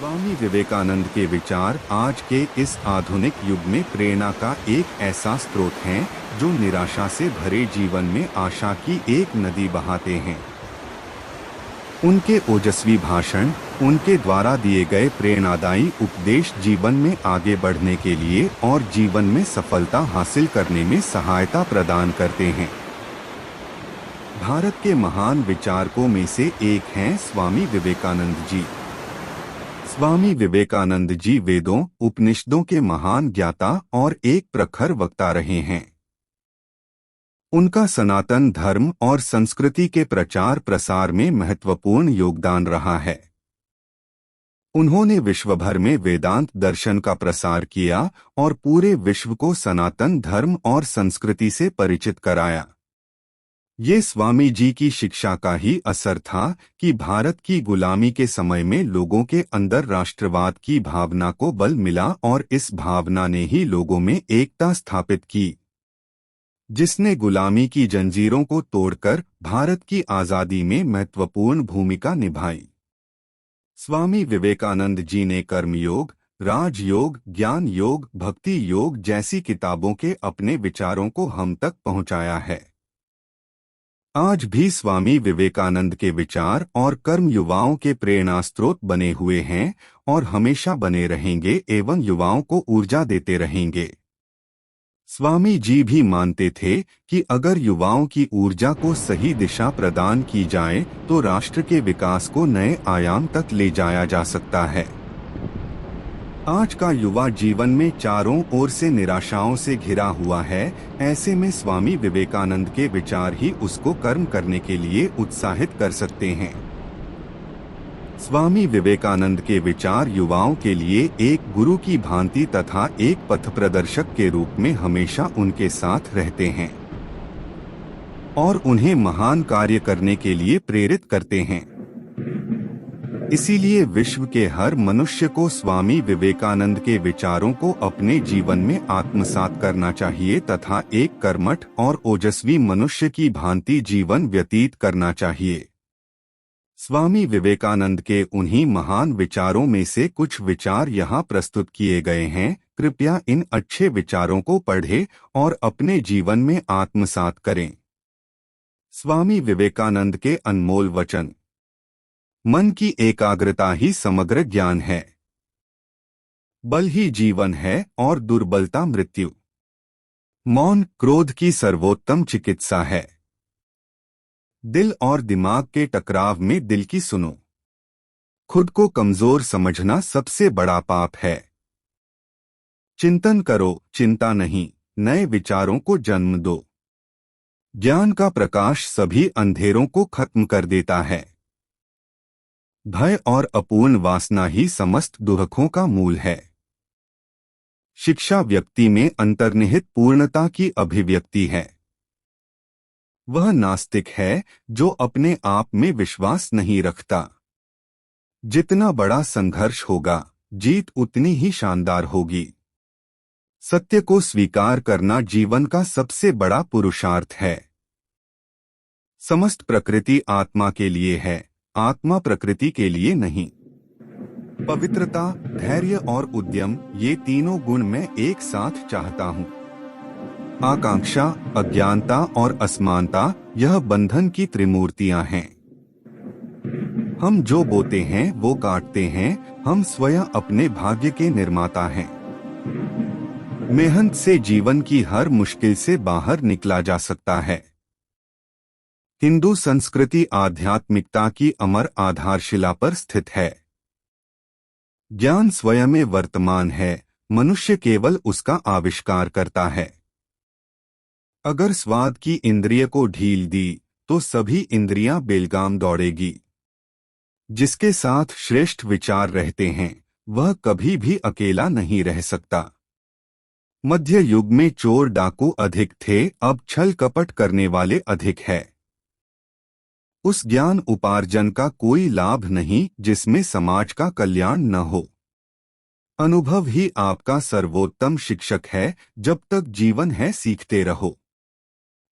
स्वामी विवेकानंद के विचार आज के इस आधुनिक युग में प्रेरणा का एक ऐसा स्रोत हैं जो निराशा से भरे जीवन में आशा की एक नदी बहाते हैं। उनके ओजस्वी भाषण, उनके द्वारा दिए गए प्रेरणादायी उपदेश जीवन में आगे बढ़ने के लिए और जीवन में सफलता हासिल करने में सहायता प्रदान करते हैं। भारत के महान विचारकों में से एक हैं स्वामी विवेकानंद जी। स्वामी विवेकानंद जी वेदों, उपनिषदों के महान ज्ञाता और एक प्रखर वक्ता रहे हैं। उनका सनातन धर्म और संस्कृति के प्रचार प्रसार में महत्वपूर्ण योगदान रहा है। उन्होंने विश्व भर में वेदांत दर्शन का प्रसार किया और पूरे विश्व को सनातन धर्म और संस्कृति से परिचित कराया। ये स्वामी जी की शिक्षा का ही असर था कि भारत की गुलामी के समय में लोगों के अंदर राष्ट्रवाद की भावना को बल मिला और इस भावना ने ही लोगों में एकता स्थापित की, जिसने गुलामी की जंजीरों को तोड़कर भारत की आज़ादी में महत्वपूर्ण भूमिका निभाई। स्वामी विवेकानंद जी ने कर्मयोग, राजयोग, ज्ञान योग, भक्ति योग जैसी किताबों के अपने विचारों को हम तक पहुंचाया है। आज भी स्वामी विवेकानंद के विचार और कर्म युवाओं के प्रेरणा स्रोत बने हुए हैं और हमेशा बने रहेंगे एवं युवाओं को ऊर्जा देते रहेंगे। स्वामी जी भी मानते थे कि अगर युवाओं की ऊर्जा को सही दिशा प्रदान की जाए तो राष्ट्र के विकास को नए आयाम तक ले जाया जा सकता है। आज का युवा जीवन में चारों ओर से निराशाओं से घिरा हुआ है। ऐसे में स्वामी विवेकानंद के विचार ही उसको कर्म करने के लिए उत्साहित कर सकते हैं। स्वामी विवेकानंद के विचार युवाओं के लिए एक गुरु की भांति तथा एक पथ प्रदर्शक के रूप में हमेशा उनके साथ रहते हैं और उन्हें महान कार्य करने के लिए प्रेरित करते हैं। इसीलिए विश्व के हर मनुष्य को स्वामी विवेकानंद के विचारों को अपने जीवन में आत्मसात करना चाहिए तथा एक कर्मठ और ओजस्वी मनुष्य की भांति जीवन व्यतीत करना चाहिए। स्वामी विवेकानंद के उन्हीं महान विचारों में से कुछ विचार यहाँ प्रस्तुत किए गए हैं। कृपया इन अच्छे विचारों को पढ़ें और अपने जीवन में आत्मसात करें। स्वामी विवेकानंद के अनमोल वचन। मन की एकाग्रता ही समग्र ज्ञान है। बल ही जीवन है और दुर्बलता मृत्यु। मौन क्रोध की सर्वोत्तम चिकित्सा है। दिल और दिमाग के टकराव में दिल की सुनो। खुद को कमजोर समझना सबसे बड़ा पाप है। चिंतन करो, चिंता नहीं, नए विचारों को जन्म दो। ज्ञान का प्रकाश सभी अंधेरों को खत्म कर देता है। भय और अपूर्ण वासना ही समस्त दुखों का मूल है। शिक्षा व्यक्ति में अंतर्निहित पूर्णता की अभिव्यक्ति है। वह नास्तिक है जो अपने आप में विश्वास नहीं रखता। जितना बड़ा संघर्ष होगा, जीत उतनी ही शानदार होगी। सत्य को स्वीकार करना जीवन का सबसे बड़ा पुरुषार्थ है। समस्त प्रकृति आत्मा के लिए है, आत्मा प्रकृति के लिए नहीं। पवित्रता, धैर्य और उद्यम, ये तीनों गुण मैं एक साथ चाहता हूँ। आकांक्षा, अज्ञानता और असमानता, यह बंधन की त्रिमूर्तियां हैं। हम जो बोते हैं वो काटते हैं। हम स्वयं अपने भाग्य के निर्माता हैं। मेहनत से जीवन की हर मुश्किल से बाहर निकला जा सकता है। हिंदू संस्कृति आध्यात्मिकता की अमर आधारशिला पर स्थित है। ज्ञान स्वयं में वर्तमान है, मनुष्य केवल उसका आविष्कार करता है। अगर स्वाद की इंद्रिय को ढील दी तो सभी इंद्रियां बेलगाम दौड़ेगी। जिसके साथ श्रेष्ठ विचार रहते हैं वह कभी भी अकेला नहीं रह सकता। मध्य युग में चोर डाकू अधिक थे, अब छल कपट करने वाले अधिक है। उस ज्ञान उपार्जन का कोई लाभ नहीं जिसमें समाज का कल्याण न हो। अनुभव ही आपका सर्वोत्तम शिक्षक है। जब तक जीवन है सीखते रहो।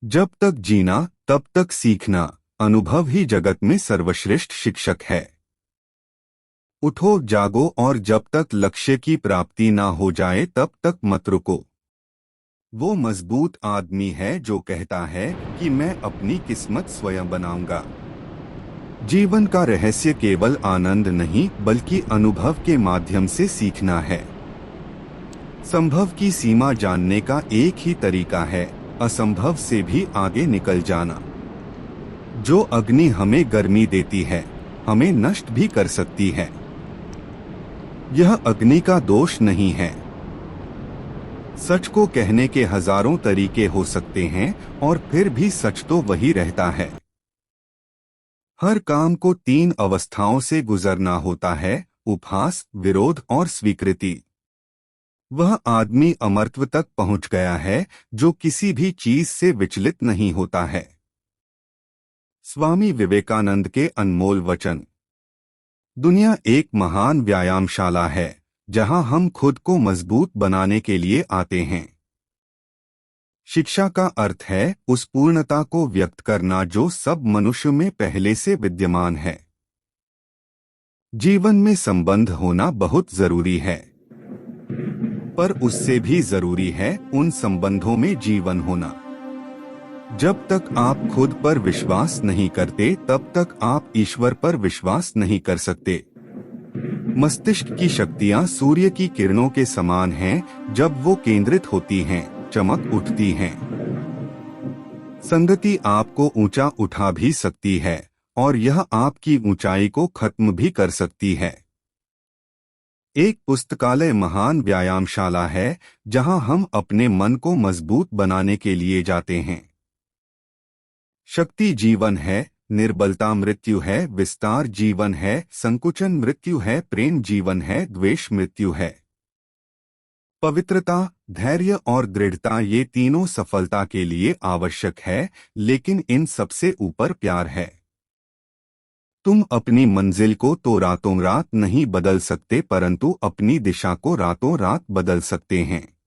जब तक जीना तब तक सीखना। अनुभव ही जगत में सर्वश्रेष्ठ शिक्षक है। उठो जागो और जब तक लक्ष्य की प्राप्ति ना हो जाए तब तक मत रुको। वो मजबूत आदमी है जो कहता है कि मैं अपनी किस्मत स्वयं बनाऊंगा। जीवन का रहस्य केवल आनंद नहीं बल्कि अनुभव के माध्यम से सीखना है। संभव की सीमा जानने का एक ही तरीका है, असंभव से भी आगे निकल जाना। जो अग्नि हमें गर्मी देती है, हमें नष्ट भी कर सकती है। यह अग्नि का दोष नहीं है। सच को कहने के हजारों तरीके हो सकते हैं और फिर भी सच तो वही रहता है। हर काम को 3 अवस्थाओं से गुजरना होता है, उपहास, विरोध और स्वीकृति। वह आदमी अमरत्व तक पहुंच गया है जो किसी भी चीज से विचलित नहीं होता है। स्वामी विवेकानंद के अनमोल वचन। दुनिया एक महान व्यायामशाला है जहां हम खुद को मजबूत बनाने के लिए आते हैं। शिक्षा का अर्थ है उस पूर्णता को व्यक्त करना जो सब मनुष्य में पहले से विद्यमान है। जीवन में संबंध होना बहुत जरूरी है, पर उससे भी जरूरी है उन संबंधों में जीवन होना। जब तक आप खुद पर विश्वास नहीं करते तब तक आप ईश्वर पर विश्वास नहीं कर सकते। मस्तिष्क की शक्तियां सूर्य की किरणों के समान हैं, जब वो केंद्रित होती हैं, चमक उठती हैं। संगति आपको ऊंचा उठा भी सकती है और यह आपकी ऊंचाई को खत्म भी कर सकती है। एक पुस्तकालय महान व्यायामशाला है जहां हम अपने मन को मजबूत बनाने के लिए जाते हैं। शक्ति जीवन है, निर्बलता मृत्यु है, विस्तार जीवन है, संकुचन मृत्यु है, प्रेम जीवन है, द्वेष मृत्यु है। पवित्रता, धैर्य और दृढ़ता ये तीनों सफलता के लिए आवश्यक है, लेकिन इन सबसे ऊपर प्यार है। तुम अपनी मंजिल को तो रातों रात नहीं बदल सकते, परंतु अपनी दिशा को रातों रात बदल सकते हैं।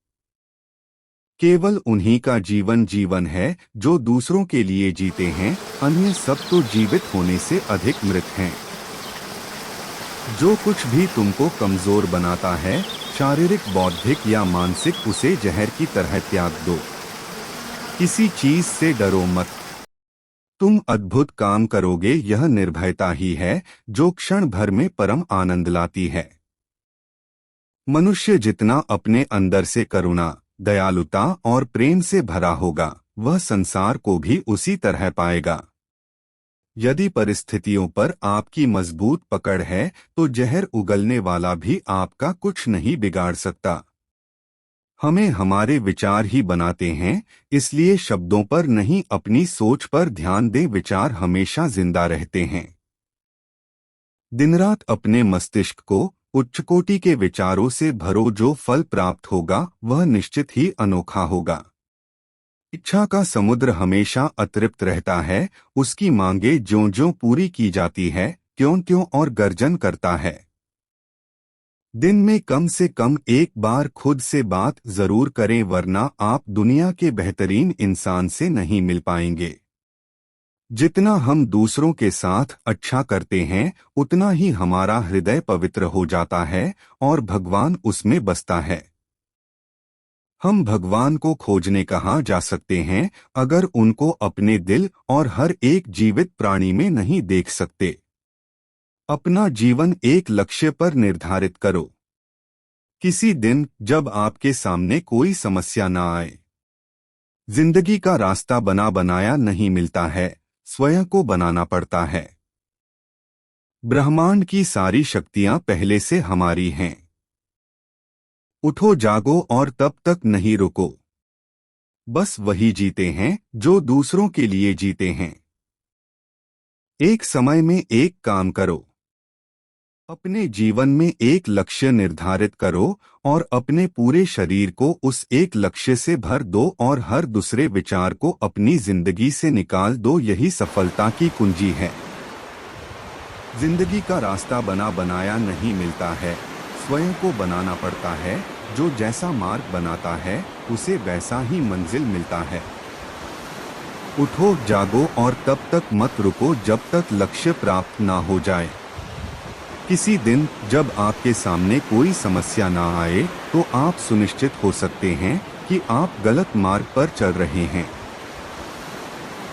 केवल उन्हीं का जीवन जीवन है जो दूसरों के लिए जीते हैं, अन्य सब तो जीवित होने से अधिक मृत हैं। जो कुछ भी तुमको कमजोर बनाता है, शारीरिक, बौद्धिक या मानसिक, उसे जहर की तरह त्याग दो। किसी चीज से डरो मत। तुम अद्भुत काम करोगे। यह निर्भयता ही है जो क्षण भर में परम आनंद लाती है। मनुष्य जितना अपने अंदर से करुणा, दयालुता और प्रेम से भरा होगा, वह संसार को भी उसी तरह पाएगा। यदि परिस्थितियों पर आपकी मजबूत पकड़ है तो जहर उगलने वाला भी आपका कुछ नहीं बिगाड़ सकता। हमें हमारे विचार ही बनाते हैं, इसलिए शब्दों पर नहीं अपनी सोच पर ध्यान दें। विचार हमेशा जिंदा रहते हैं। दिनरात अपने मस्तिष्क को उच्च कोटि के विचारों से भरो। जो फल प्राप्त होगा वह निश्चित ही अनोखा होगा। इच्छा का समुद्र हमेशा अतृप्त रहता है, उसकी मांगे ज्यों-ज्यों पूरी की जाती है, त्यों-त्यों और गर्जन करता है। दिन में कम से कम एक बार खुद से बात जरूर करें, वरना आप दुनिया के बेहतरीन इंसान से नहीं मिल पाएंगे। जितना हम दूसरों के साथ अच्छा करते हैं, उतना ही हमारा हृदय पवित्र हो जाता है और भगवान उसमें बसता है। हम भगवान को खोजने कहाँ जा सकते हैं अगर उनको अपने दिल और हर एक जीवित प्राणी में नहीं देख सकते। अपना जीवन एक लक्ष्य पर निर्धारित करो। किसी दिन जब आपके सामने कोई समस्या न आए। जिंदगी का रास्ता बना बनाया नहीं मिलता है, स्वयं को बनाना पड़ता है। ब्रह्मांड की सारी शक्तियां पहले से हमारी हैं। उठो जागो और तब तक नहीं रुको। बस वही जीते हैं जो दूसरों के लिए जीते हैं। एक समय में एक काम करो। अपने जीवन में एक लक्ष्य निर्धारित करो और अपने पूरे शरीर को उस एक लक्ष्य से भर दो और हर दूसरे विचार को अपनी जिंदगी से निकाल दो। यही सफलता की कुंजी है। जिंदगी का रास्ता बना बनाया नहीं मिलता है, स्वयं को बनाना पड़ता है। जो जैसा मार्ग बनाता है उसे वैसा ही मंजिल मिलता है। उठो जागो और तब तक मत रुको जब तक लक्ष्य प्राप्त ना हो जाए। किसी दिन जब आपके सामने कोई समस्या ना आए तो आप सुनिश्चित हो सकते हैं कि आप गलत मार्ग पर चल रहे हैं।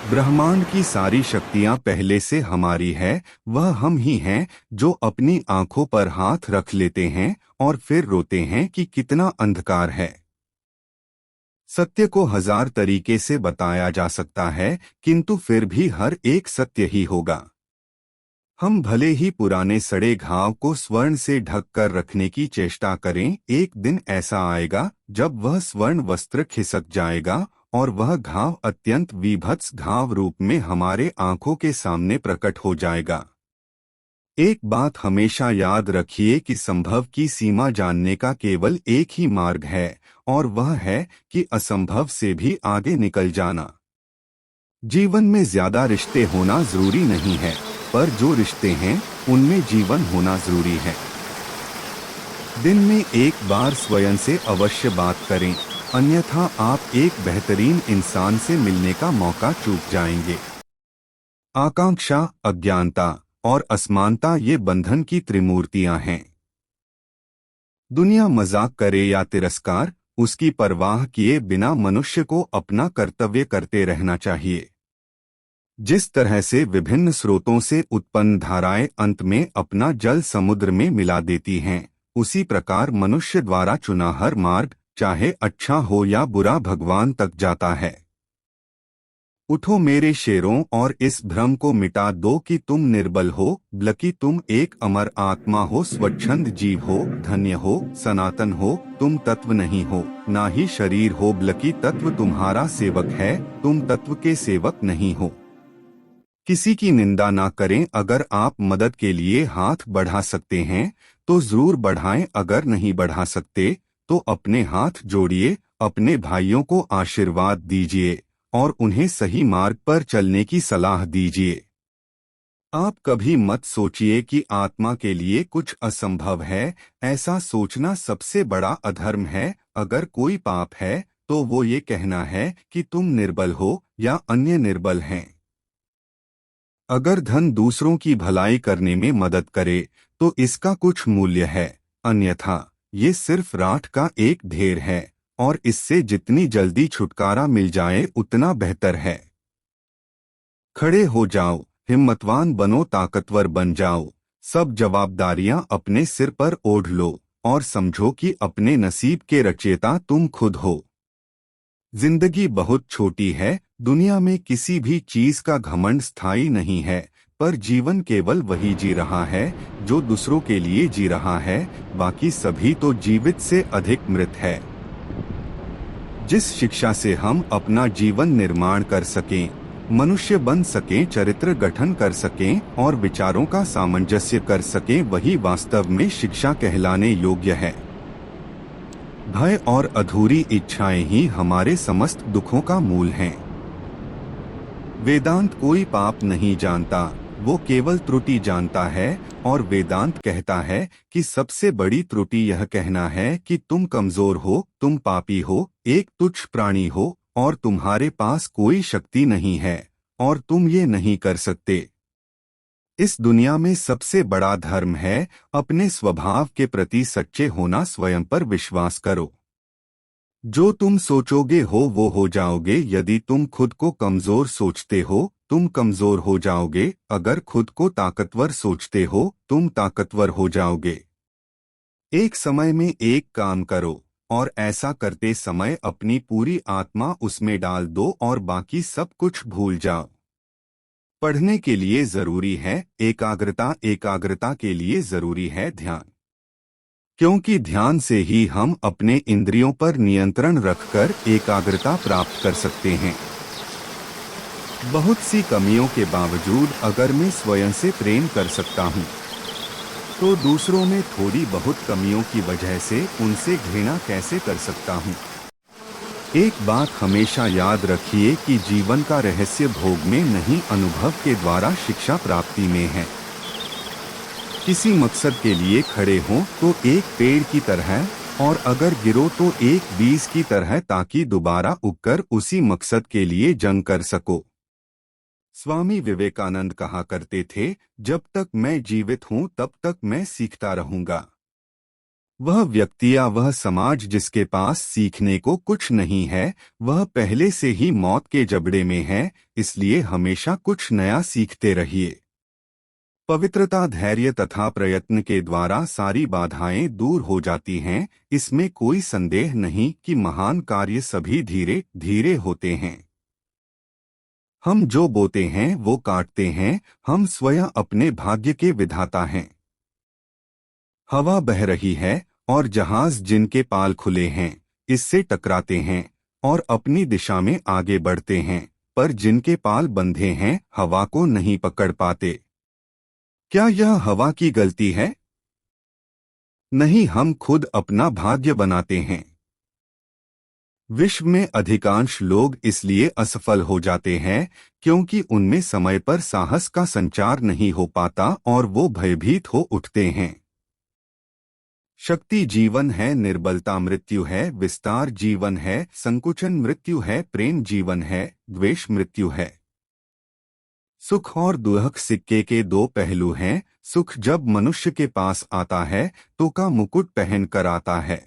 ब्रह्मांड की सारी शक्तियां पहले से हमारी है, वह हम ही हैं जो अपनी आंखों पर हाथ रख लेते हैं और फिर रोते हैं कि कितना अंधकार है। सत्य को हजार तरीके से बताया जा सकता है, किंतु फिर भी हर एक सत्य ही होगा। हम भले ही पुराने सड़े घाव को स्वर्ण से ढक कर रखने की चेष्टा करें, एक दिन ऐसा आएगा जब वह स्वर्ण वस्त्र खिसक जाएगा और वह घाव अत्यंत विभत्स घाव रूप में हमारे आंखों के सामने प्रकट हो जाएगा। एक बात हमेशा याद रखिए कि संभव की सीमा जानने का केवल एक ही मार्ग है, और वह है कि असंभव से भी आगे निकल जाना। जीवन में ज्यादा रिश्ते होना जरूरी नहीं है, पर जो रिश्ते हैं उनमें जीवन होना जरूरी है। दिन में एक बार स्वयं से अवश्य बात करें, अन्यथा आप एक बेहतरीन इंसान से मिलने का मौका चूक जाएंगे। आकांक्षा, अज्ञानता और असमानता ये बंधन की त्रिमूर्तियां हैं। दुनिया मजाक करे या तिरस्कार, उसकी परवाह किए बिना मनुष्य को अपना कर्तव्य करते रहना चाहिए। जिस तरह से विभिन्न स्रोतों से उत्पन्न धाराएं अंत में अपना जल समुद्र में मिला देती हैं, उसी प्रकार मनुष्य द्वारा चुना हर मार्ग, चाहे अच्छा हो या बुरा, भगवान तक जाता है। उठो मेरे शेरों और इस भ्रम को मिटा दो कि तुम निर्बल हो, बल्कि तुम एक अमर आत्मा हो, स्वच्छंद जीव हो, धन्य हो, सनातन हो। तुम तत्व नहीं हो, ना ही शरीर हो, बल्कि तत्व तुम्हारा सेवक है, तुम तत्व के सेवक नहीं हो। किसी की निंदा ना करें। अगर आप मदद के लिए हाथ बढ़ा सकते हैं तो जरूर बढ़ाएं, अगर नहीं बढ़ा सकते तो अपने हाथ जोड़िए, अपने भाइयों को आशीर्वाद दीजिए और उन्हें सही मार्ग पर चलने की सलाह दीजिए। आप कभी मत सोचिए कि आत्मा के लिए कुछ असंभव है, ऐसा सोचना सबसे बड़ा अधर्म है। अगर कोई पाप है तो वो ये कहना है कि तुम निर्बल हो या अन्य निर्बल हैं। अगर धन दूसरों की भलाई करने में मदद करे तो इसका कुछ मूल्य है, अन्यथा ये सिर्फ राठ का एक ढेर है और इससे जितनी जल्दी छुटकारा मिल जाए उतना बेहतर है। खड़े हो जाओ, हिम्मतवान बनो, ताकतवर बन जाओ। सब जवाबदारियां अपने सिर पर ओढ़ लो और समझो कि अपने नसीब के रचयिता तुम खुद हो। जिंदगी बहुत छोटी है, दुनिया में किसी भी चीज का घमंड स्थायी नहीं है, पर जीवन केवल वही जी रहा है जो दूसरों के लिए जी रहा है, बाकी सभी तो जीवित से अधिक मृत है। जिस शिक्षा से हम अपना जीवन निर्माण कर सकें, मनुष्य बन सकें, चरित्र गठन कर सकें और विचारों का सामंजस्य कर सकें, वही वास्तव में शिक्षा कहलाने योग्य है। भय और अधूरी इच्छाएं ही हमारे समस्त दुखों का मूल हैं। वेदांत कोई पाप नहीं जानता, वो केवल त्रुटि जानता है, और वेदांत कहता है कि सबसे बड़ी त्रुटि यह कहना है कि तुम कमजोर हो, तुम पापी हो, एक तुच्छ प्राणी हो और तुम्हारे पास कोई शक्ति नहीं है और तुम ये नहीं कर सकते। इस दुनिया में सबसे बड़ा धर्म है अपने स्वभाव के प्रति सच्चे होना। स्वयं पर विश्वास करो, जो तुम सोचोगे हो वो हो जाओगे। यदि तुम खुद को कमजोर सोचते हो तुम कमजोर हो जाओगे, अगर खुद को ताकतवर सोचते हो तुम ताकतवर हो जाओगे। एक समय में एक काम करो और ऐसा करते समय अपनी पूरी आत्मा उसमें डाल दो और बाकी सब कुछ भूल जाओ। पढ़ने के लिए जरूरी है एकाग्रता, एकाग्रता के लिए जरूरी है ध्यान, क्योंकि ध्यान से ही हम अपने इंद्रियों पर नियंत्रण रखकर एकाग्रता प्राप्त कर सकते हैं। बहुत सी कमियों के बावजूद अगर मैं स्वयं से प्रेम कर सकता हूँ, तो दूसरों में थोड़ी बहुत कमियों की वजह से उनसे घृणा कैसे कर सकता हूँ। एक बात हमेशा याद रखिए कि जीवन का रहस्य भोग में नहीं, अनुभव के द्वारा शिक्षा प्राप्ति में है। किसी मकसद के लिए खड़े हों तो एक पेड़ की तरह, और अगर गिरो तो एक बीज की तरह, ताकि दोबारा उगकर उसी मकसद के लिए जंग कर सको। स्वामी विवेकानंद कहा करते थे, जब तक मैं जीवित हूं तब तक मैं सीखता रहूंगा। वह व्यक्ति या वह समाज जिसके पास सीखने को कुछ नहीं है, वह पहले से ही मौत के जबड़े में है, इसलिए हमेशा कुछ नया सीखते रहिए। पवित्रता, धैर्य तथा प्रयत्न के द्वारा सारी बाधाएं दूर हो जाती हैं। इसमें कोई संदेह नहीं कि महान कार्य सभी धीरे धीरे होते हैं। हम जो बोते हैं वो काटते हैं। हम स्वयं अपने भाग्य के विधाता हैं। हवा बह रही है और जहाज जिनके पाल खुले हैं इससे टकराते हैं और अपनी दिशा में आगे बढ़ते हैं, पर जिनके पाल बंधे हैं हवा को नहीं पकड़ पाते। क्या यह हवा की गलती है? नहीं, हम खुद अपना भाग्य बनाते हैं। विश्व में अधिकांश लोग इसलिए असफल हो जाते हैं क्योंकि उनमें समय पर साहस का संचार नहीं हो पाता और वो भयभीत हो उठते हैं। शक्ति जीवन है, निर्बलता मृत्यु है, विस्तार जीवन है, संकुचन मृत्यु है, प्रेम जीवन है, द्वेष मृत्यु है। सुख और दुख सिक्के के दो पहलू हैं। सुख जब मनुष्य के पास आता है तो का मुकुट पहन कर आता है,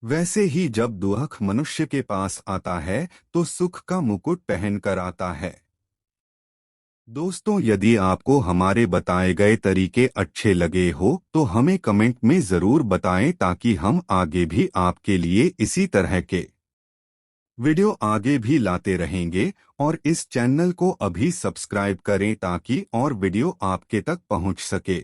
वैसे ही जब दुख मनुष्य के पास आता है तो सुख का मुकुट पहन कर आता है। दोस्तों, यदि आपको हमारे बताए गए तरीके अच्छे लगे हो तो हमें कमेंट में ज़रूर बताएं ताकि हम आगे भी आपके लिए इसी तरह के वीडियो आगे भी लाते रहेंगे। और इस चैनल को अभी सब्सक्राइब करें ताकि और वीडियो आपके तक पहुंच सके।